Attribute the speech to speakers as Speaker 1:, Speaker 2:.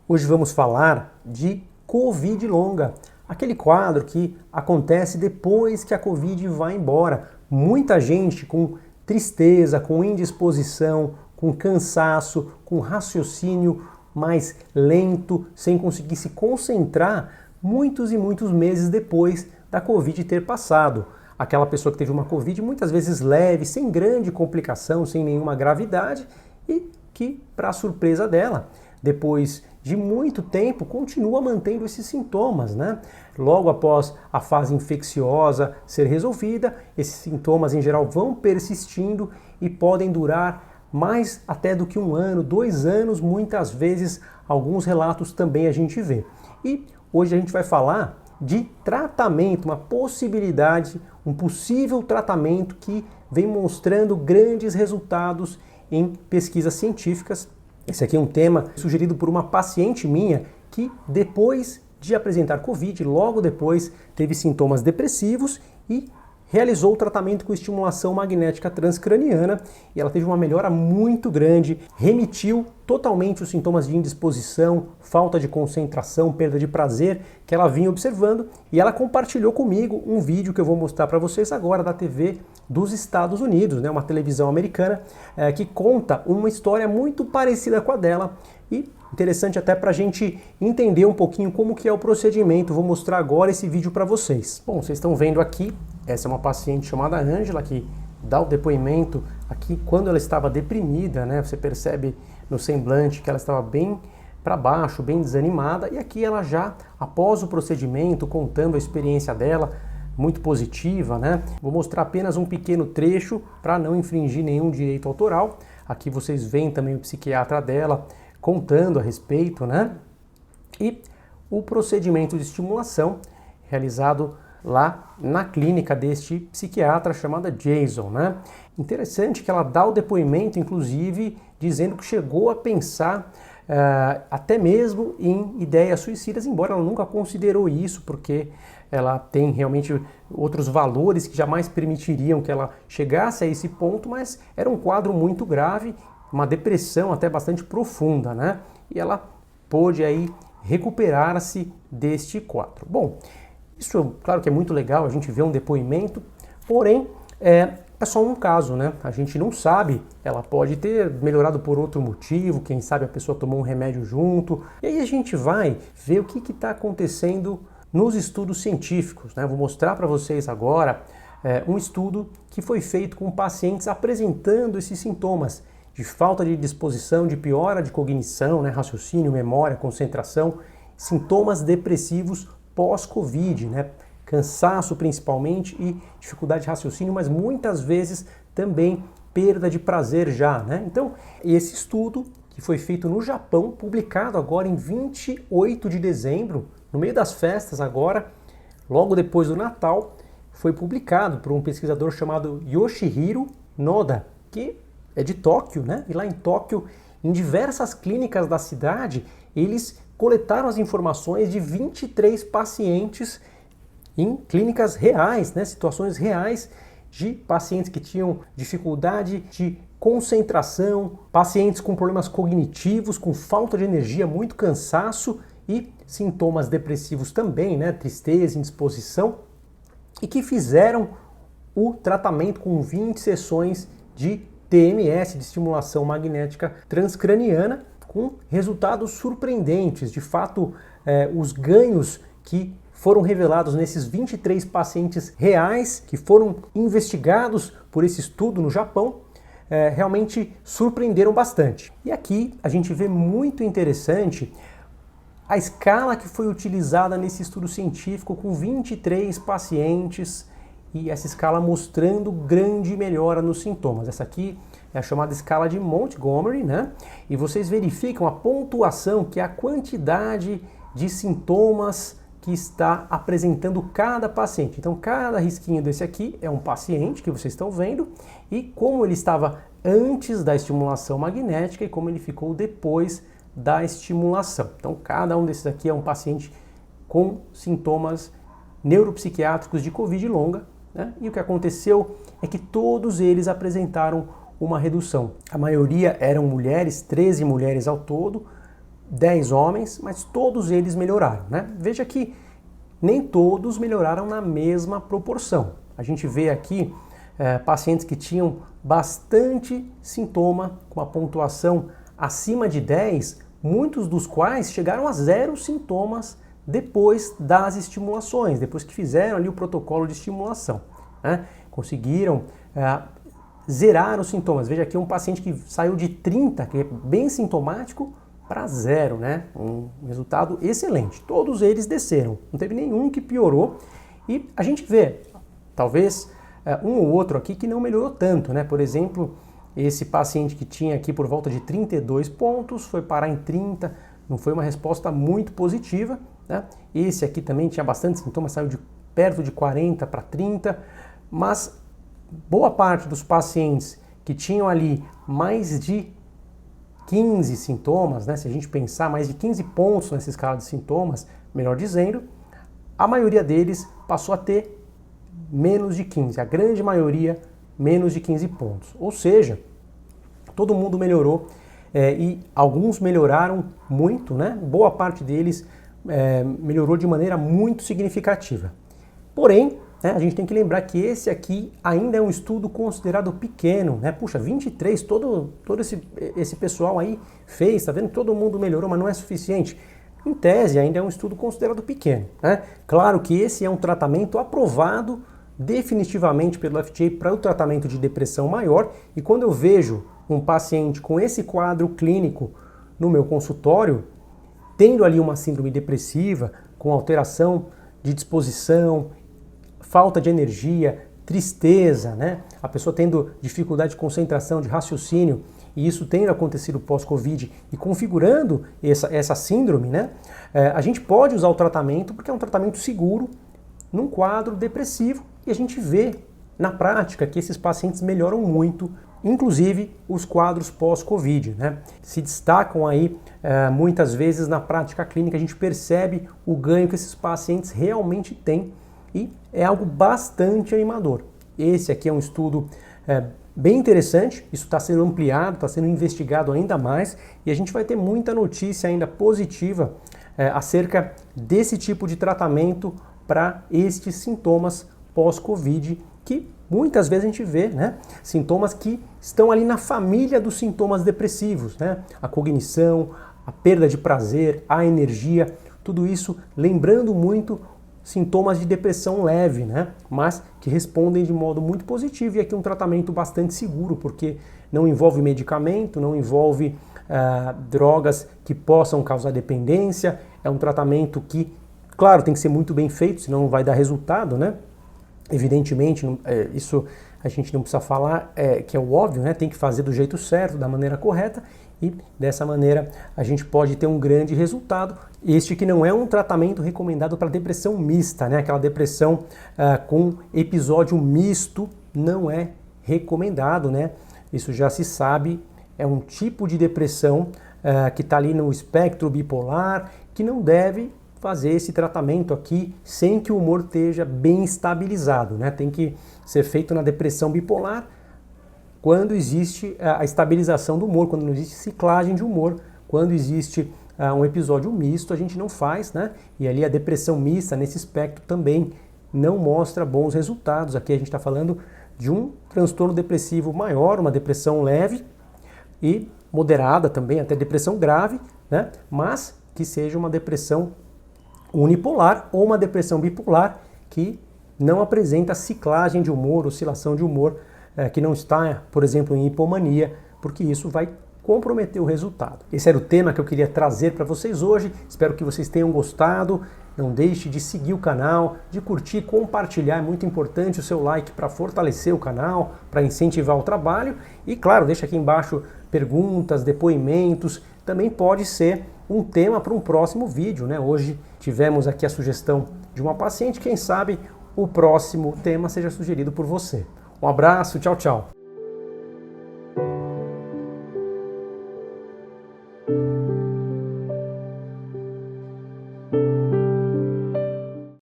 Speaker 1: Hoje vamos falar de Covid longa, aquele quadro que acontece depois que a Covid vai embora. Muita gente com tristeza, com indisposição, com cansaço, com raciocínio mais lento, sem conseguir se concentrar muitos e muitos meses depois da Covid ter passado. Aquela pessoa que teve uma Covid muitas vezes leve, sem grande complicação, sem nenhuma gravidade e que, para surpresa dela, depois de muito tempo, continua mantendo esses sintomas, né? Logo após a fase infecciosa ser resolvida, esses sintomas em geral vão persistindo e podem durar mais até do que 1 ano, 2 anos, muitas vezes alguns relatos também a gente vê. E hoje a gente vai falar de tratamento, uma possibilidade, um possível tratamento que vem mostrando grandes resultados em pesquisas científicas. Esse aqui é um tema sugerido por uma paciente minha que depois de apresentar Covid, logo depois teve sintomas depressivos e realizou o tratamento com estimulação magnética transcraniana e ela teve uma melhora muito grande, remitiu totalmente os sintomas de indisposição, falta de concentração, perda de prazer que ela vinha observando e ela compartilhou comigo um vídeo que eu vou mostrar para vocês agora da TV dos Estados Unidos, né, uma televisão americana que conta uma história muito parecida com a dela e interessante até para a gente entender um pouquinho como que é o procedimento. Vou mostrar agora esse vídeo para vocês. Bom, vocês estão vendo aqui, essa é uma paciente chamada Ângela que dá o depoimento aqui quando ela estava deprimida, né? Você percebe no semblante que ela estava bem para baixo, bem desanimada, e aqui ela já, após o procedimento, contando a experiência dela, muito positiva, né? Vou mostrar apenas um pequeno trecho para não infringir nenhum direito autoral. Aqui vocês veem também o psiquiatra dela contando a respeito, né? E o procedimento de estimulação realizado lá na clínica deste psiquiatra chamada Jason, né? Interessante que ela dá o depoimento, inclusive, dizendo que chegou a pensar até mesmo em ideias suicidas, embora ela nunca considerou isso, porque ela tem realmente outros valores que jamais permitiriam que ela chegasse a esse ponto, mas era um quadro muito grave, uma depressão até bastante profunda, né? E ela pôde aí recuperar-se deste quadro. Bom, isso, claro que é muito legal, a gente vê um depoimento, porém, é só um caso, né? A gente não sabe, ela pode ter melhorado por outro motivo, quem sabe a pessoa tomou um remédio junto, e aí a gente vai ver o que está acontecendo nos estudos científicos, né? Vou mostrar para vocês agora um estudo que foi feito com pacientes apresentando esses sintomas de falta de disposição, de piora de cognição, né? Raciocínio, memória, concentração, sintomas depressivos pós-Covid, né? Cansaço principalmente e dificuldade de raciocínio, mas muitas vezes também perda de prazer já, né? Então, esse estudo que foi feito no Japão, publicado agora em 28 de dezembro, no meio das festas agora, logo depois do Natal, foi publicado por um pesquisador chamado Yoshihiro Noda, que é de Tóquio, né? E lá em Tóquio, em diversas clínicas da cidade, eles coletaram as informações de 23 pacientes em clínicas reais, né, situações reais de pacientes que tinham dificuldade de concentração, pacientes com problemas cognitivos, com falta de energia, muito cansaço e sintomas depressivos também, né, tristeza, indisposição, e que fizeram o tratamento com 20 sessões de TMS, de estimulação magnética transcraniana, com resultados surpreendentes. De fato, os ganhos que foram revelados nesses 23 pacientes reais que foram investigados por esse estudo no Japão, realmente surpreenderam bastante. E aqui a gente vê muito interessante a escala que foi utilizada nesse estudo científico com 23 pacientes e essa escala mostrando grande melhora nos sintomas. Essa aqui é a chamada escala de Montgomery, né? E vocês verificam a pontuação, que é a quantidade de sintomas que está apresentando cada paciente. Então, cada risquinho desse aqui é um paciente que vocês estão vendo e como ele estava antes da estimulação magnética e como ele ficou depois da estimulação. Então, cada um desses aqui é um paciente com sintomas neuropsiquiátricos de Covid longa, né? E o que aconteceu é que todos eles apresentaram uma redução. A maioria eram mulheres, 13 mulheres ao todo, 10 homens, mas todos eles melhoraram, né? Veja que nem todos melhoraram na mesma proporção. A gente vê aqui pacientes que tinham bastante sintoma, com a pontuação acima de 10, muitos dos quais chegaram a 0 sintomas depois das estimulações, depois que fizeram ali o protocolo de estimulação, né? Conseguiram zerar os sintomas. Veja aqui um paciente que saiu de 30, que é bem sintomático, para 0, né? Um resultado excelente. Todos eles desceram, não teve nenhum que piorou. E a gente vê, talvez, um ou outro aqui que não melhorou tanto, né? Por exemplo, esse paciente que tinha aqui por volta de 32 pontos, foi parar em 30, não foi uma resposta muito positiva, né? Esse aqui também tinha bastante sintomas, saiu de perto de 40 para 30, mas boa parte dos pacientes que tinham ali mais de 15 sintomas, né? Se a gente pensar mais de 15 pontos nessa escala de sintomas, melhor dizendo, a maioria deles passou a ter menos de 15, a grande maioria menos de 15 pontos. Ou seja, todo mundo melhorou e alguns melhoraram muito, né? Boa parte deles melhorou de maneira muito significativa. Porém, a gente tem que lembrar que esse aqui ainda é um estudo considerado pequeno, né? Puxa, 23, todo esse pessoal aí fez, tá vendo? Todo mundo melhorou, mas não é suficiente. Em tese, ainda é um estudo considerado pequeno, né? Claro que esse é um tratamento aprovado definitivamente pelo FDA para o tratamento de depressão maior, e quando eu vejo um paciente com esse quadro clínico no meu consultório, tendo ali uma síndrome depressiva, com alteração de disposição, falta de energia, tristeza, né? A pessoa tendo dificuldade de concentração, de raciocínio, e isso tendo acontecido pós-Covid e configurando essa síndrome, né? A gente pode usar o tratamento porque é um tratamento seguro num quadro depressivo e a gente vê na prática que esses pacientes melhoram muito, inclusive os quadros pós-Covid, né? Se destacam aí muitas vezes na prática clínica, a gente percebe o ganho que esses pacientes realmente têm e é algo bastante animador. Esse aqui é um estudo bem interessante, isso está sendo ampliado, está sendo investigado ainda mais e a gente vai ter muita notícia ainda positiva acerca desse tipo de tratamento para estes sintomas pós-Covid que muitas vezes a gente vê, né, sintomas que estão ali na família dos sintomas depressivos, né, a cognição, a perda de prazer, a energia, tudo isso lembrando muito sintomas de depressão leve, né? Mas que respondem de modo muito positivo e aqui um tratamento bastante seguro, porque não envolve medicamento, não envolve drogas que possam causar dependência, é um tratamento que, claro, tem que ser muito bem feito, senão não vai dar resultado, né? Evidentemente, isso a gente não precisa falar, que é o óbvio, né? Tem que fazer do jeito certo, da maneira correta, e dessa maneira a gente pode ter um grande resultado. Este que não é um tratamento recomendado para depressão mista, né? Aquela depressão com episódio misto não é recomendado, né? Isso já se sabe, é um tipo de depressão que está ali no espectro bipolar, que não deve fazer esse tratamento aqui sem que o humor esteja bem estabilizado, né? Tem que ser feito na depressão bipolar, quando existe a estabilização do humor, quando não existe ciclagem de humor, quando existe um episódio misto, a gente não faz, né? E ali a depressão mista nesse espectro também não mostra bons resultados. Aqui a gente está falando de um transtorno depressivo maior, uma depressão leve e moderada também, até depressão grave, né? Mas que seja uma depressão unipolar ou uma depressão bipolar que não apresenta ciclagem de humor, oscilação de humor, que não está, por exemplo, em hipomania, porque isso vai comprometer o resultado. Esse era o tema que eu queria trazer para vocês hoje. Espero que vocês tenham gostado. Não deixe de seguir o canal, de curtir, compartilhar. É muito importante o seu like para fortalecer o canal, para incentivar o trabalho. E claro, deixa aqui embaixo perguntas, depoimentos. Também pode ser um tema para um próximo vídeo, né? Hoje tivemos aqui a sugestão de uma paciente. Quem sabe o próximo tema seja sugerido por você. Um abraço, tchau, tchau.